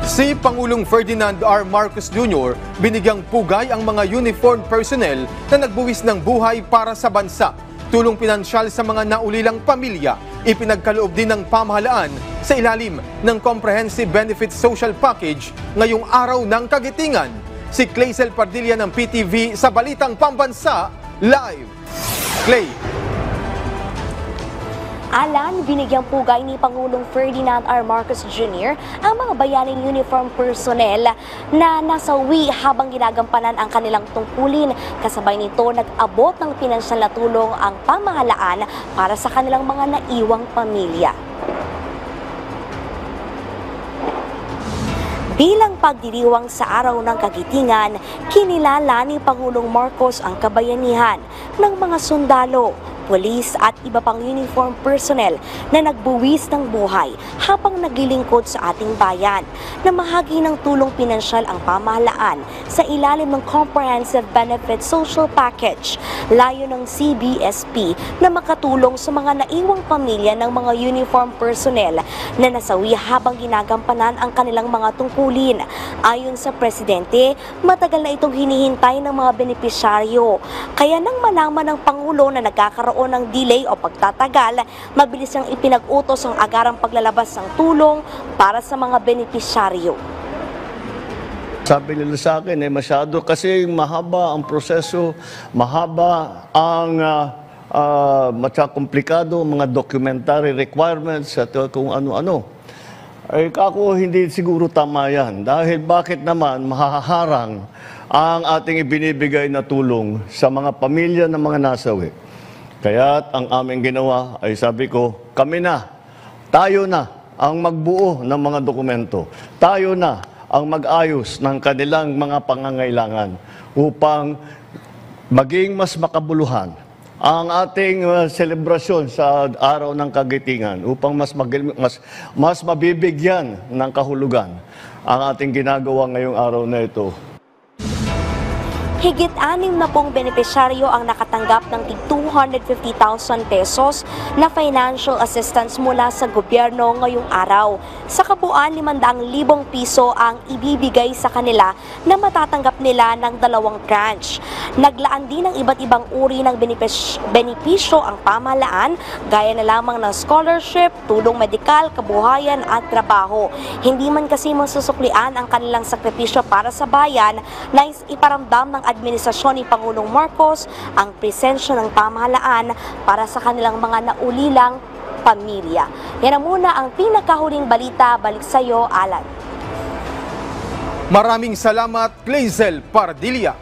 Si Pangulong Ferdinand R. Marcos Jr. binigyang pugay ang mga uniformed personnel na nagbuwis ng buhay para sa bansa. Tulong pinansyal sa mga naulilang pamilya, ipinagkaloob din ng pamahalaan sa ilalim ng Comprehensive Benefits Social Package ngayong araw ng Kagitingan. Si Clazel Pardilla ng PTV sa Balitang Pambansa, live. Clay. Alan, binigyang pugay ni Pangulong Ferdinand R. Marcos Jr. ang mga bayaning uniform personnel na nasawi habang ginagampanan ang kanilang tungkulin. Kasabay nito, nag-abot ng pinansyal na tulong ang pamahalaan para sa kanilang mga naiwang pamilya. Bilang pagdiriwang sa araw ng Kagitingan, kinilala ni Pangulong Marcos ang kabayanihan ng mga sundalo, pulis at iba pang uniform personnel na nagbuwis ng buhay habang naglilingkod sa ating bayan. Namahagi ng tulong pinansyal ang pamahalaan sa ilalim ng Comprehensive Benefits Social Package. Layo ng CBSP na makatulong sa mga naiwang pamilya ng mga uniform personnel na nasawi habang ginagampanan ang kanilang mga tungkulin. Ayon sa Presidente, matagal na itong hinihintay ng mga benepisyaryo. Kaya nang malaman ng Pangulo na nagkakaroon ng delay o pagtatagal, mabilis niyang ipinag-utos ang agarang paglalabas ng tulong para sa mga benepisyaryo. Sabi nila sa akin, masyado kasi mahaba ang proseso, mahaba ang komplikado, mga documentary requirements at kung ano-ano. Ay kako hindi siguro tama yan. Dahil bakit naman mahaharang ang ating ibinibigay na tulong sa mga pamilya ng mga nasawi. Kaya ang aming ginawa ay sabi ko, kami na, tayo na ang magbuo ng mga dokumento. Tayo na ang mag-ayos ng kanilang mga pangangailangan upang maging mas makabuluhan ang ating selebrasyon sa araw ng Kagitingan, upang mas mabibigyan ng kahulugan ang ating ginagawa ngayong araw na ito. Higit 60 benepisyaryo ang nakatanggap ng tig 250,000 pesos na financial assistance mula sa gobyerno ngayong araw. Sa kabuuan, 500,000 piso ang ibibigay sa kanila na matatanggap nila ng 2 tranche. Naglaan din ng iba't ibang uri ng benepisyo ang pamahalaan, gaya na lamang ng scholarship, tulong medikal, kabuhayan at trabaho. Hindi man kasi masusuklian ang kanilang sakripisyo para sa bayan, na iparamdam ng administrasyon ni Pangulong Marcos ang presensya ng pamahalaan para sa kanilang mga naulilang pamilya. Yan na muna ang pinakahuling balita. Balik sa iyo, Alan. Maraming salamat, Clazel Pardilla.